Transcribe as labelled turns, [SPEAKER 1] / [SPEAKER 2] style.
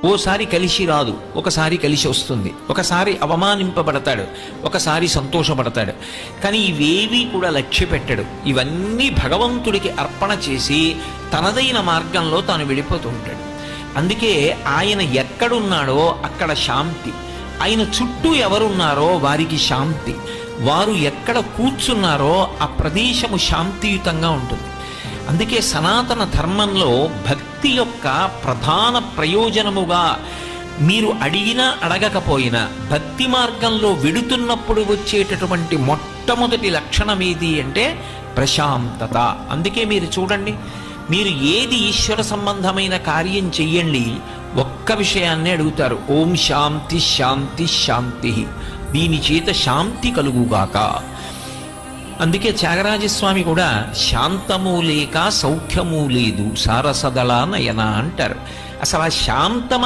[SPEAKER 1] ఓసారి కలిసి రాదు, ఒకసారి కలిసి వస్తుంది, ఒకసారి అవమానింపబడతాడు, ఒకసారి సంతోషపడతాడు. కానీ ఇవేవీ కూడా లక్ష్య పెట్టడు. ఇవన్నీ భగవంతుడికి అర్పణ చేసి తనదైన మార్గంలో తాను వెళ్ళిపోతూ ఉంటాడు. అందుకే ఆయన ఎక్కడున్నాడో అక్కడ శాంతి, ఆయన చుట్టూ ఎవరున్నారో వారికి శాంతి, వారు ఎక్కడ కూర్చున్నారో ఆ ప్రదేశము శాంతియుతంగా ఉంటుంది. అందుకే సనాతన ధర్మంలో భక్తి యొక్క ప్రధాన ప్రయోజనముగా మీరు అడిగినా అడగకపోయినా భక్తి మార్గంలో వెడుతున్నప్పుడు వచ్చేటటువంటి మొట్టమొదటి లక్షణం ఏది అంటే ప్రశాంతత. అందుకే మీరు చూడండి, మీరు ఏది ఈశ్వర సంబంధమైన కార్యం చెయ్యండి, ఒక్క విషయాన్నే అడుగుతారు, ఓం శాంతి శాంతి శాంతి, దీని చేత శాంతి కలుగుగాక. అందుకే త్యాగరాజస్వామి కూడా శాంతము లేక సౌఖ్యము లేదు సారసదళ నయన అంటారు. అసలు ఆ శాంతమ